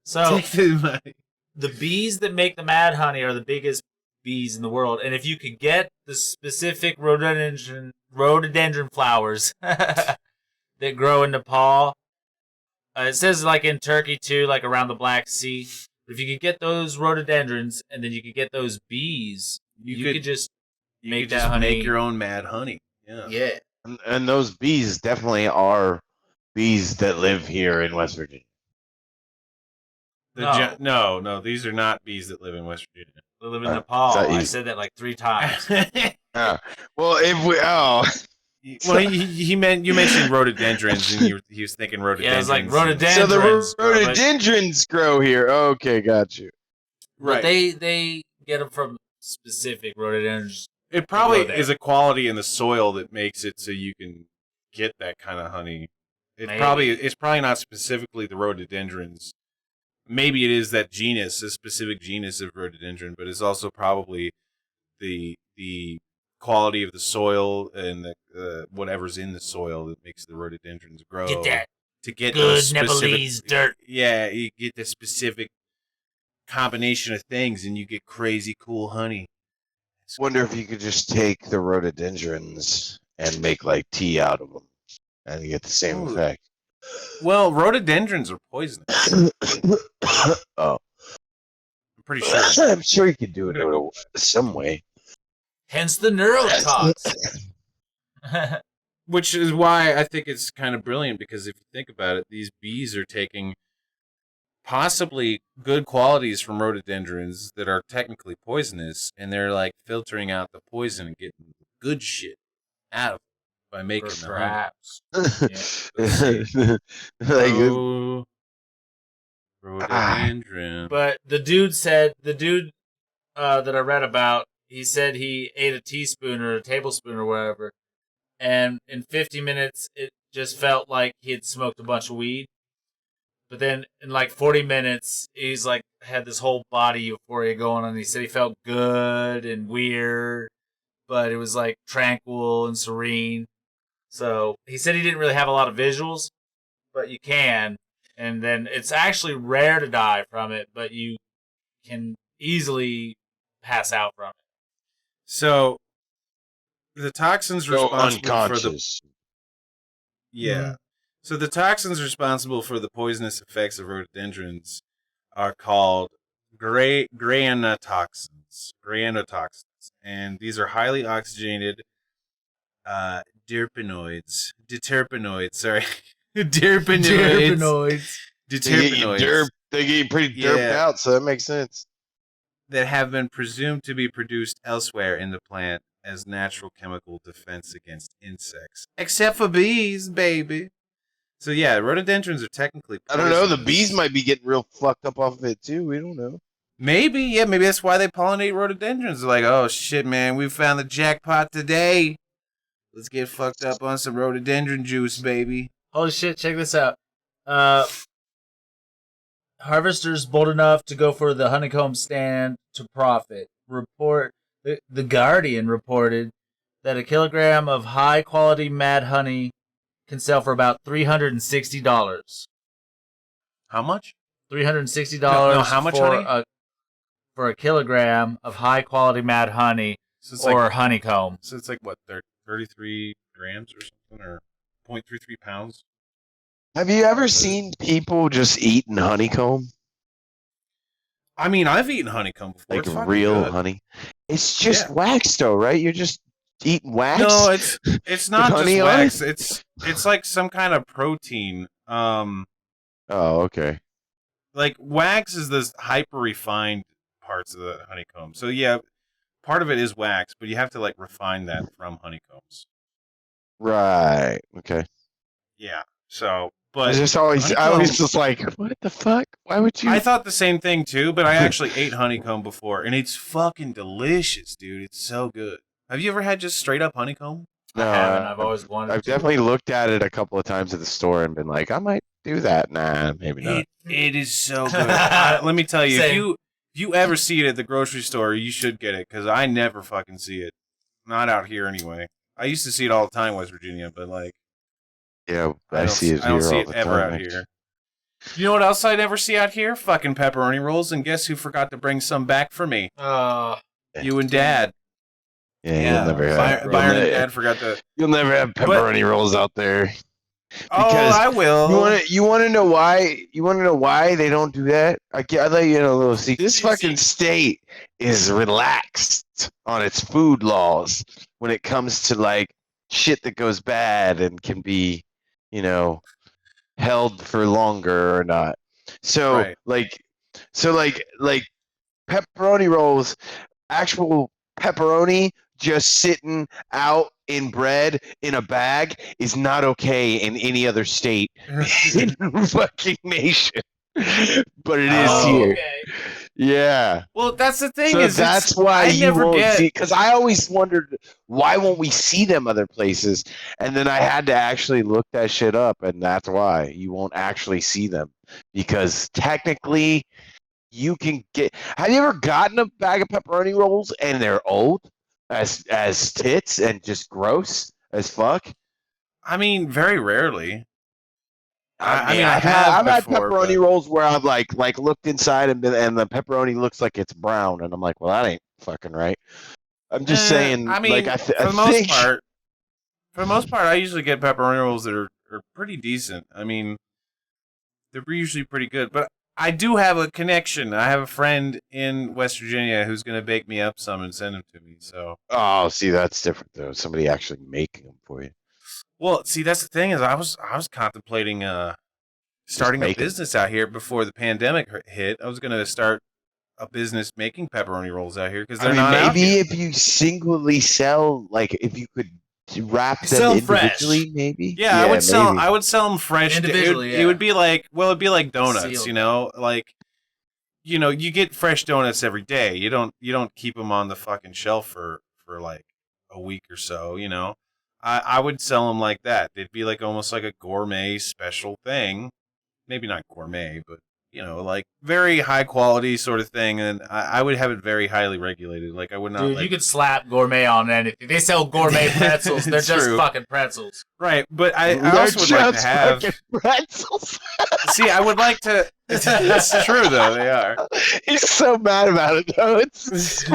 C: So
B: Take the money.
C: the bees that make the mad honey are the biggest bees in the world, and if you could get the specific rhododendron flowers that grow in Nepal, it says like in Turkey too, like around the Black Sea. If you could get those rhododendrons, and then you could get those bees, you could just make that honey.
B: Make your own mad honey. Yeah.
C: Yeah.
A: And those bees definitely are bees that live here in West Virginia.
B: No, these are not bees that live in West Virginia.
C: They live in
A: is
C: Nepal.
A: that
C: I
A: you?
C: said that like 3 times.
A: Well, if we
B: Well, you mentioned rhododendrons, and he was thinking rhododendrons.
C: Yeah, it's like
A: so
C: rhododendrons.
A: the rhododendrons grow here. Okay, got you.
C: But
B: right?
C: they get them from specific rhododendrons.
B: It probably
C: grow
B: is
C: there.
B: a quality in the soil that makes it so you can get that kind of honey.
C: Maybe.
B: It's probably not specifically the rhododendrons. Maybe it is that genus, a specific genus of rhododendron, but it's also probably the quality of the soil and the whatever's in the soil that makes the rhododendrons grow.
C: Get that
B: to get
C: good
B: those specific,
C: Nepalese dirt.
B: Yeah, you get the specific combination of things, and you get crazy cool honey.
A: Wonder if you could just take the rhododendrons and make like tea out of them, and you get the same
B: Ooh.
A: effect.
B: Well, rhododendrons are poisonous.
A: Oh,
B: I'm pretty sure.
A: I'm sure you could do it in some way.
C: Hence the neurotox.
B: Which is why I think it's kind of brilliant, because if you think about it, these bees are taking possibly good qualities from rhododendrons that are technically poisonous, and they're like filtering out the poison and getting the good shit out of it by making the honey.
C: Perhaps.
A: Like,
B: Oh, rhododendron.
C: But the dude that I read about, he said he ate a teaspoon or a tablespoon or whatever, and in 50 minutes it just felt like he had smoked a bunch of weed. But then in like 40 minutes, he's like had this whole body euphoria going on. He said he felt good and weird, but it was like tranquil and serene. So he said he didn't really have a lot of visuals, but you can. And then it's actually rare to die from it, but you can easily pass out from it.
B: So the toxins
A: Go
B: responsible for the
A: unconscious.
B: yeah. So the toxins responsible for the poisonous effects of rhododendrons are called granotoxins. Granotoxins, and these are highly oxygenated terpenoids. Sorry, terpenoids. Deterpenoids.
A: They get pretty derped
B: Yeah.
A: out, so that makes sense.
B: That have been presumed to be produced elsewhere in the plant as natural chemical defense against insects. Except for bees, baby. So yeah, rhododendrons are technically
A: I don't know. The
B: poisonous.
A: bees might be getting real fucked up off of it too. We don't know.
B: Maybe that's why they pollinate rhododendrons. They're like, oh shit, man, we found the jackpot today. Let's get fucked up on some rhododendron juice, baby.
C: Holy shit, check this out. Harvesters bold enough to go for the honeycomb stand to profit. The Guardian reported that a kilogram of high quality mad honey can sell for about $360.
B: How much?
C: $360
B: No, how much
C: for
B: honey?
C: for a kilogram of high quality mad honey
B: So it's
C: or
B: like,
C: honeycomb.
B: so it's like what, 33 grams or something, or 0.33 pounds?
A: Have you ever seen people just eating honeycomb?
B: I mean, I've eaten honeycomb before.
A: Like
B: It's fucking
A: real
B: good.
A: honey? It's just
B: Yeah.
A: wax though, right? You're just eating wax?
B: No, it's not just
A: honey on
B: wax. It's like some kind of protein.
A: Oh, okay.
B: Like wax is this hyper refined parts of the honeycomb. So yeah, part of it is wax, but you have to like refine that from honeycombs.
A: Right. Okay.
B: Yeah. So,
A: I
B: but
A: just always
B: honeycomb-
A: just like, what the fuck? Why would you?
B: I thought the same thing too, but I actually ate honeycomb before, and it's fucking delicious, dude. It's so good. Have you ever had just straight up honeycomb?
A: No,
C: I haven't. I've always wanted
A: I've
C: to.
A: definitely looked at it a couple of times at the store and been like, I might do that. Nah, maybe not.
B: It is so good. Let me tell you,
C: Same.
B: if you ever see it at the grocery store, you should get it, because I never fucking see it. Not out here anyway. I used to see it all the time in West Virginia, but like,
A: Yeah, I
B: don't
A: see it
B: I don't
A: here
B: see
A: all
B: it
A: the
B: ever
A: time.
B: out here. You know what else I never see out here? Fucking pepperoni rolls, and guess who forgot to bring some back for me? You and Dad.
A: Yeah, you'll never have.
B: Byron and Dad forgot to.
A: You'll never have pepperoni rolls out there.
B: Oh,
A: Because
B: I will.
A: You want to know why? You want to know why they don't do that? I'll let you know a little secret. This fucking state is relaxed on its food laws when it comes to like shit that goes bad and can be, held for longer or not. So
B: Right.
A: like pepperoni rolls, actual pepperoni just sitting out in bread in a bag is not okay in any other state in the fucking nation. But it is here.
C: Okay.
B: Oh,
A: Yeah.
B: Well, that's the thing.
A: So
B: is
A: that's why
B: I
A: you
B: never
A: won't
B: get.
A: see, because I always wondered why won't we see them other places, and then I had to actually look that shit up, and that's why you won't actually see them, because technically you can get. Have you ever gotten a bag of pepperoni rolls and they're old as tits and just gross as fuck?
B: I mean, very rarely. I mean,
A: I've had
B: before,
A: pepperoni
B: but-
A: rolls where I've like looked inside and the pepperoni looks like it's brown, and I'm like, well, that ain't fucking right. I'm just saying.
B: I mean,
A: like,
B: for the most part, I usually get pepperoni rolls that are pretty decent. I mean, they're usually pretty good. But I do have a connection. I have a friend in West Virginia who's going to bake me up some and send them to me. So,
A: Oh, see, that's different though. Somebody actually making them for you.
B: well, see, that's the thing is, I was contemplating starting a
A: making-
B: business out here before the pandemic hit. I was going to start a business making pepperoni rolls out here because they're not out
A: maybe
B: here.
A: if you singly sell, like if you could wrap them
C: Sell 'em fresh.
A: individually, maybe.
B: Yeah, I would sell.
A: maybe.
B: I would sell them fresh.
C: Individually,
B: It would be like, well, it'd be like donuts.
C: Sealed.
B: You know, like, you get fresh donuts every day. You don't keep them on the fucking shelf for like a week or so. You know, I would sell them like that. It'd be like almost like a gourmet special thing. maybe not gourmet, but like very high quality sort of thing, and I would have it very highly regulated. Like I would not.
C: Dude,
B: like,
C: you could slap gourmet on anything. They sell gourmet pretzels. They're
B: It's
C: just
B: true.
C: fucking pretzels.
B: right, but I
A: They're
B: also would like to
A: just
B: have.
A: fucking pretzels.
B: See, I would like to. It's true though. They are.
A: He's so mad about it though. It's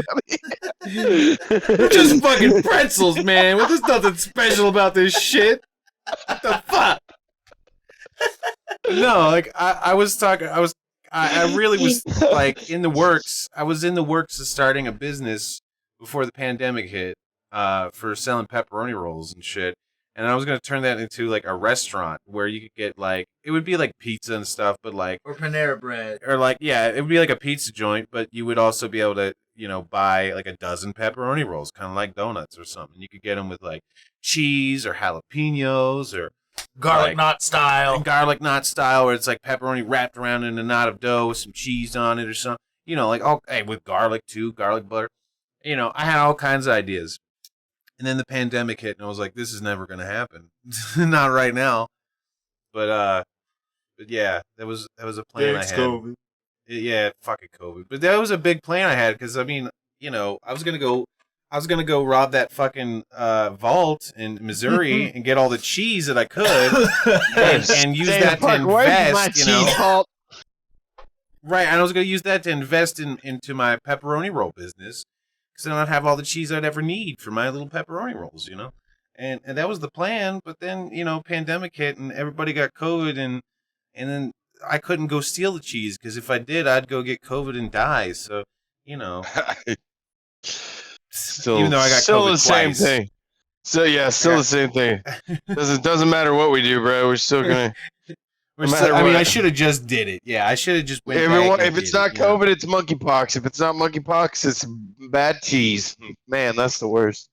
D: They're just fucking pretzels, man. Well, there's nothing special about this shit. What the fuck?
B: No, like I was talking. I really was like in the works. I was in the works of starting a business before the pandemic hit, for selling pepperoni rolls and shit. And I was gonna turn that into like a restaurant where you could get like it would be like pizza and stuff, but like
C: Or Panera Bread.
B: or like yeah, it would be like a pizza joint, but you would also be able to buy like a dozen pepperoni rolls, kind of like donuts or something. You could get them with like cheese or jalapenos or
C: Garlic
B: like-
C: knot style.
B: garlic knot style, where it's like pepperoni wrapped around in a knot of dough with some cheese on it or something. Like with garlic too, garlic butter. I had all kinds of ideas. And then the pandemic hit, and I was like, "This is never going to happen, not right now." But yeah, that was a plan I had.
D: COVID.
B: Yeah, fucking COVID. But that was a big plan I had because I mean, I was gonna go rob that fucking vault in Missouri and get all the cheese that I could and use
A: Damn,
B: that to
A: fuck, where's my
B: invest.
A: cheese vault?
B: Right, and I was gonna use that to invest into my pepperoni roll business. Because then I'd have all the cheese I'd ever need for my little pepperoni rolls, and that was the plan. But then pandemic hit and everybody got COVID, and then I couldn't go steal the cheese because if I did, I'd go get COVID and die. So
A: Still,
B: even though I got
A: still
B: COVID
A: the same
B: twice.
A: thing. So yeah, still the same thing. Doesn't matter what we do, bro. We're still gonna.
B: We're
A: No
B: still-
A: matter
B: I mean,
A: what.
B: I should have just did it. Yeah, I should have just went.
A: Everyone,
B: back and
A: if it's
B: did
A: not
B: it, you know?
A: COVID, it's monkeypox. If it's not monkeypox, it's bad cheese. Man, that's the worst.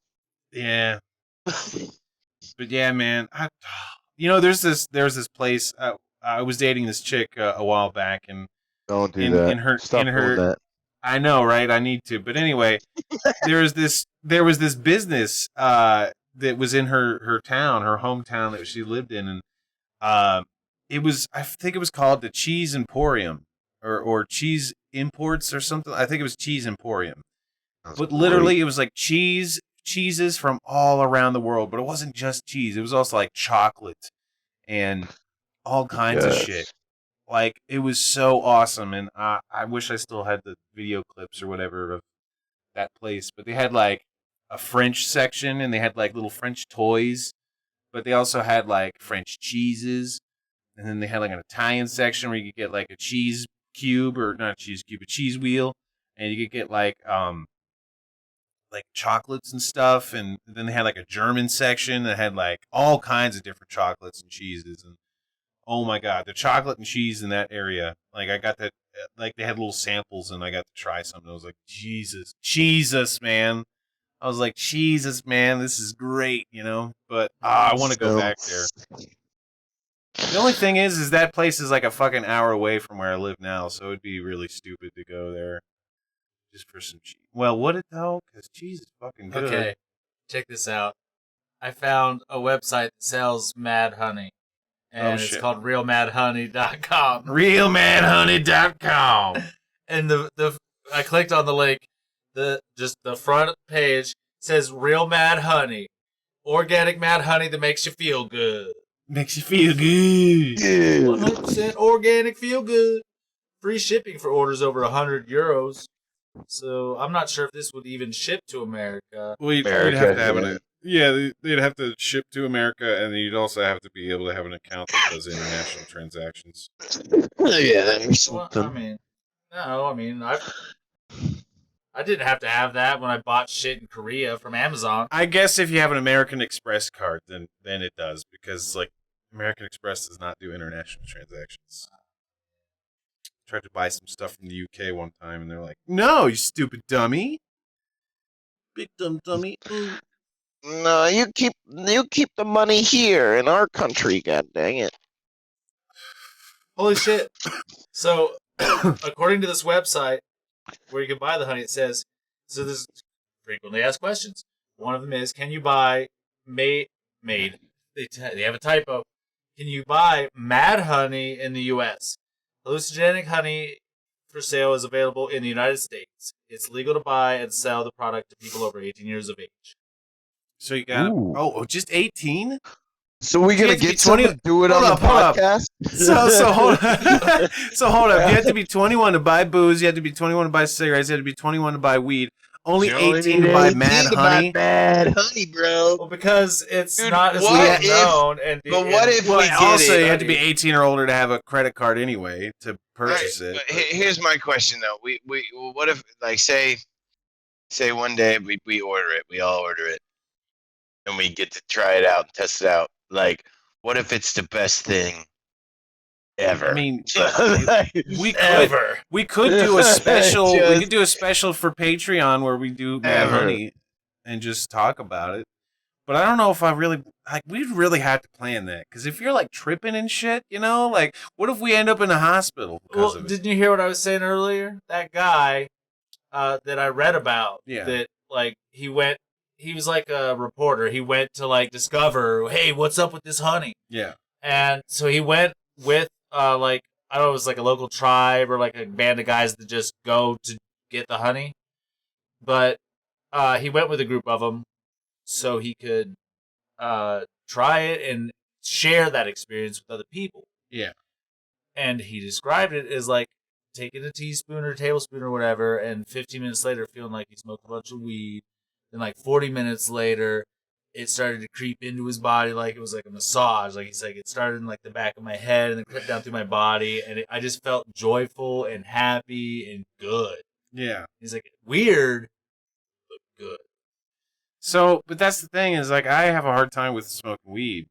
B: Yeah, but yeah, man. There's this place. I was dating this chick a while back, and
A: Don't do
B: In-
A: that.
B: in her-
A: Stop
B: in her-
A: doing that.
B: I know, right? I need to. But anyway, there was this business that was in her town, her hometown that she lived in, and it was, I think it was called the Cheese Emporium or Cheese Imports or something. I think it was Cheese Emporium. But literally, it was like cheeses from all around the world. But it wasn't just cheese. It was also like chocolate and all kinds of
A: Yes.
B: shit. Like, it was so awesome. And I wish I still had the video clips or whatever of that place. But they had like a French section and they had like little French toys. But they also had like French cheeses. And then they had like an Italian section where you could get like a cheese cube, or not a cheese cube, a cheese wheel. And you could get like chocolates and stuff. And then they had like a German section that had like all kinds of different chocolates and cheeses. And oh my God, the chocolate and cheese in that area. Like I got that, like they had little samples and I got to try something. I was like, Jesus, man. I was like, Jesus, man, this is great, But I want to go back there. The only thing is that place is like a fucking hour away from where I live now, so it'd be really stupid to go there just for some cheese. Well, would it though? Because cheese is fucking good.
C: Okay, check this out. I found a website that sells Mad Honey, and it's
B: shit.
C: called RealMadHoney.com.
B: RealMadHoney.com.
C: And I clicked on the link. The front page says Real Mad Honey, organic Mad Honey that makes you feel good.
B: Makes you feel good.
C: 100% organic, feel good. Free shipping for orders over €100. So I'm not sure if this would even ship to America.
B: Well, you'd
A: America,
B: have to have
A: yeah.
B: an. Yeah, they'd have to ship to America, and then you'd also have to be able to have an account that does international transactions.
A: Yeah, that makes
C: Well,
A: something.
C: I didn't have to have that when I bought shit in Korea from Amazon.
B: I guess if you have an American Express card, then it does, because like American Express does not do international transactions. Tried to buy some stuff from the UK one time, and they're like, "No, you stupid dummy, big dumb dummy." Ooh.
A: No, you keep the money here in our country. God dang it!
C: Holy shit. So, according to this website where you can buy the honey, it says, so there's frequently asked questions. One of them is, can you buy made? They have a typo. can you buy Mad Honey in the U.S.? Hallucinogenic honey for sale is available in the United States. It's legal to buy and sell the product to people over 18 years of age.
B: So you got just 18?
A: So we gonna
B: Kids be
A: get someone
B: 20
A: to do it
B: Hold
A: on
B: up,
A: the
B: hold up.
A: podcast?
B: So hold up. So hold up. You have to be 21 to buy booze. You have to be 21 to buy cigarettes. You have to be 21 to buy weed. Only
A: You only
B: 18
A: need
B: to buy
A: 18
B: Mad
A: to buy
B: Honey.
A: Mad Honey, bro.
C: Well, because it's
A: Dude,
C: not as
A: what
C: well
A: if-
C: known.
A: but what if
B: Well,
A: we did
B: also
A: it?
B: you have to be 18 or older to have a credit card anyway to purchase
A: Right,
B: it.
A: but here's my question though. We what if like say one day we order it, we all order it, and we get to try it out, test it out. Like, what if it's the best thing ever?
B: I mean,
A: Like,
B: we could do a special. We
A: Just-
B: could do a special for Patreon where we do Mad
A: Ever.
B: Honey and just talk about it. But I don't know if I really like. We'd really have to plan that because if you're like tripping and shit, you know, like what if we end up in the hospital because
C: Well,
B: of it?
C: didn't you hear what I was saying earlier? That guy that I read about,
B: Yeah.
C: that like he was like a reporter. He went to like discover, hey, what's up with this honey?
B: Yeah.
C: And so he went with like, I don't know, it was like a local tribe or like a band of guys that just go to get the honey. But he went with a group of them so he could try it and share that experience with other people.
B: Yeah.
C: And he described it as like taking a teaspoon or tablespoon or whatever, and 15 minutes later feeling like he smoked a bunch of weed. Then like 40 minutes later, it started to creep into his body like it was like a massage. Like he's like, it started in like the back of my head and then crept down through my body, and I just felt joyful and happy and good.
B: Yeah.
C: He's like, weird, but good.
B: So, but that's the thing is like I have a hard time with smoking weed.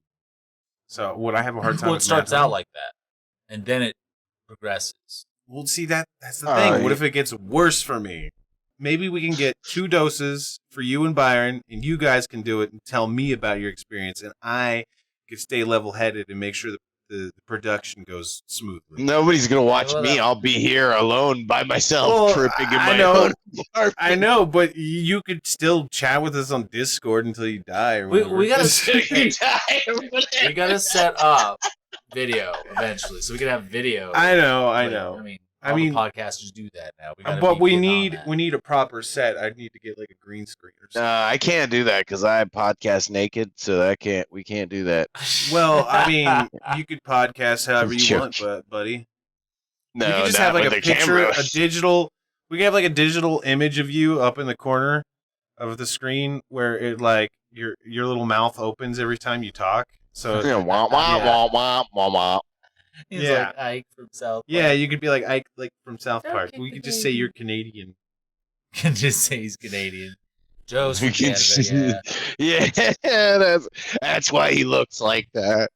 B: So would I have a hard time?
C: Well, it
B: with
C: starts
B: Mad
C: out
B: Honey?
C: like that, and then it progresses.
B: Well, see that's the
A: Oh,
B: thing. What
A: yeah.
B: if it gets worse for me? Maybe we can get 2 doses for you and Byron, and you guys can do it and tell me about your experience, and I can stay level-headed and make sure that the production goes smoothly.
A: Nobody's gonna watch
C: Well,
A: me. I'll be here alone by myself,
B: Well,
A: tripping in
B: I
A: my
B: know.
A: own apartment.
B: I know, but you could still chat with us on Discord until you die. Or
C: We
B: whatever.
C: gotta we gotta set up video eventually, so we can have video.
B: I know.
C: I mean,
B: I
C: all
B: mean-
C: the podcasters do that now. Gotta
B: But
C: be
B: we
C: getting on
B: need
C: that.
B: a proper set. I need to get like a green screen or something.
A: I can't do that because I podcast naked, so we can't do that.
B: Well, I mean, you could podcast however you
A: Sure.
B: want, but buddy.
A: No,
B: We could just
A: not
B: have like
A: with
B: a
A: the
B: picture,
A: camera.
B: a digital. We could have like a digital image of you up in the corner of the screen where it like your little mouth opens every time you talk. So
A: Yeah, wah, wah,
B: Yeah.
A: wah, wah, wah, wah.
C: He's
B: Yeah.
C: like Ike from South Park.
B: yeah, you could be like Ike, like from South
C: Okay,
B: Park. We could just say you're Canadian.
C: can just say he's Canadian. Joe's from
A: We can
C: Canada, yeah.
A: yeah, that's why he looks like that.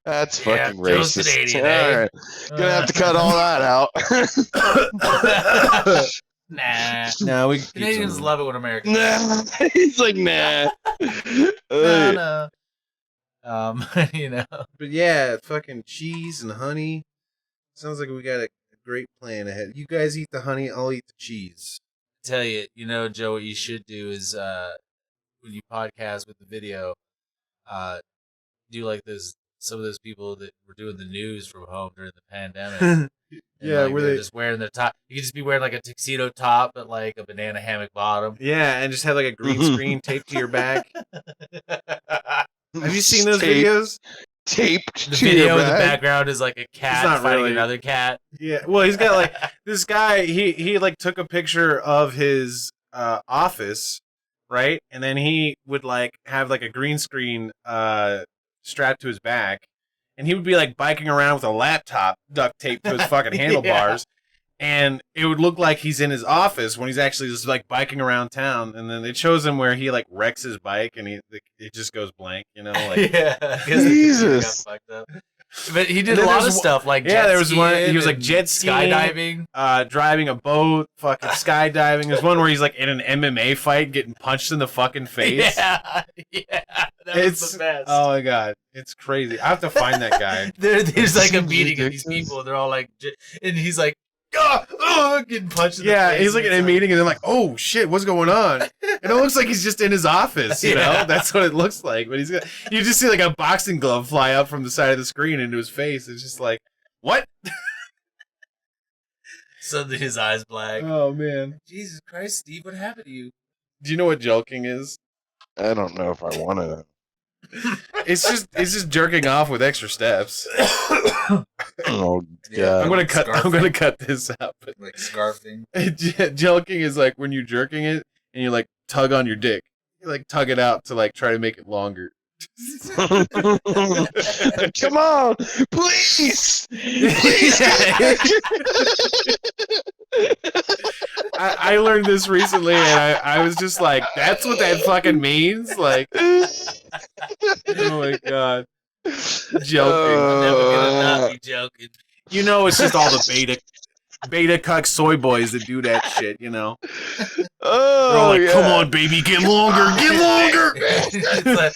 A: That's
C: Yeah,
A: fucking
C: Joe's
A: racist.
C: Canadian,
A: All
C: eh?
A: right, gonna have to cut all that out.
C: Nah.
B: No, we could keep
C: Canadians
B: some-
C: love it when Americans.
A: Nah, he's like nah.
C: No. You know.
B: But yeah, fucking cheese and honey. Sounds like we got a great plan ahead. You guys eat the honey, I'll eat the cheese.
C: Tell you, Joe, what you should do is when you podcast with the video, do like some of those people that were doing the news from home during the pandemic. And,
B: Yeah,
C: like,
B: where
C: they're
B: they-
C: just wearing their top. You could just be wearing like a tuxedo top, but like a banana hammock bottom.
B: Yeah, and just have like a green screen taped to your back. Have you seen those
A: Tape-
B: videos?
A: Taped
C: The
A: to
C: video
A: your
C: in the
A: back?
C: background is like a cat
B: not
C: fighting
B: really-
C: another cat.
B: Yeah. Well, he's got like this guy. He like took a picture of his office, right? And then he would like have like a green screen strapped to his back, and he would be like biking around with a laptop duct taped to his fucking handlebars. And it would look like he's in his office when he's actually just like biking around town. And then it shows him where he like wrecks his bike and it just goes blank, you know? Like,
C: Yeah, 'cause the
A: Jesus.
C: computer got fucked up. But he did
B: And
C: a
B: then
C: lot
B: there's
C: of
B: one-
C: stuff like
B: yeah,
C: jet
B: there was one- he
C: skiing
B: was, like,
C: and
B: jet skiing.
C: skydiving.
B: driving a boat, fucking skydiving. There's one where he's like in an MMA fight getting punched in the fucking face.
C: Yeah, that
B: It's
C: was the best.
B: oh my god, it's crazy. I have to find that guy.
C: There's like a
A: Seems
C: meeting of these
A: ridiculous.
C: people, and they're all like, and he's like, getting punched in the
B: Yeah,
C: face.
B: he's like in
C: and
B: a
C: it's
B: meeting and they're like, "Oh shit, what's going on?" It looks like he's just in his office, you know?
C: Yeah.
B: That's what it looks like. But you just see like a boxing glove fly up from the side of the screen into his face. It's just like, what?
C: Suddenly his eyes black.
B: Oh, man.
C: Jesus Christ, Steve, what happened to you?
B: Do you know what jelking is?
A: I don't know if I want to.
B: It's just jerking off with extra steps.
A: Oh
C: Yeah,
A: god!
B: I'm gonna cut this out. But
C: Like scarfing.
B: jelking is like when you're jerking it and you like tug on your dick. You like tug it out to like try to make it longer.
A: Come on, please, please.
B: I learned this recently, and I was just like, "That's what that fucking means." Like, oh my god, joking.
C: I'm never gonna not be joking.
B: You know, it's just all the beta cuck soy boys that do that shit. You know, they're all
A: Oh,
B: like,
A: yeah.
B: "Come on, baby, get longer, get longer."
C: It's like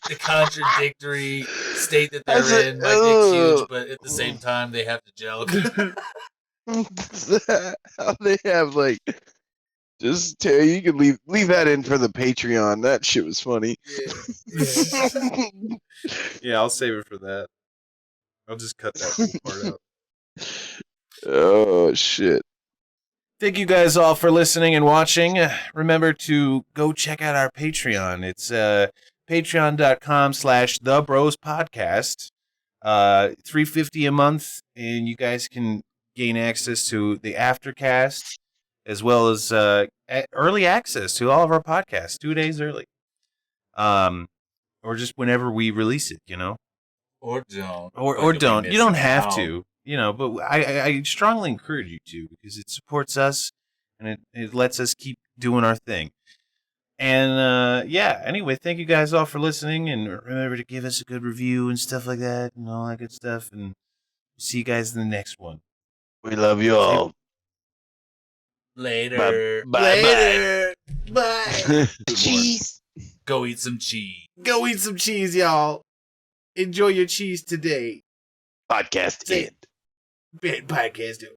C: the contradictory state that
A: That's
C: they're
A: it.
C: in. My dick's huge,
A: Ugh.
C: but at the same time, they have to joke.
A: How they have like just tell you can leave that in for the Patreon. That shit was funny.
B: Yeah, I'll save it for that. I'll just cut that part out.
A: Oh shit.
B: Thank you guys all for listening and watching. Remember to go check out our Patreon. It's patreon.com/thebrospodcast. $3.50 a month, and you guys can gain access to the aftercast as well as early access to all of our podcasts 2 days early. Or just whenever we release it, you know.
C: Or don't.
B: Or
C: Like, if we
B: don't.
C: miss
B: You don't
C: it
B: have
C: out.
B: to, you know, but I strongly encourage you to because it supports us and it lets us keep doing our thing. And yeah, anyway, thank you guys all for listening, and remember to give us a good review and stuff like that and all that good stuff, and see you guys in the next one.
A: We love you all.
C: Later.
A: Bye.
B: Bye.
A: Cheese.
C: Go eat some cheese.
B: Go eat some cheese, y'all. Enjoy your cheese today.
A: Podcast
B: Say-
A: end.
B: Bad podcast.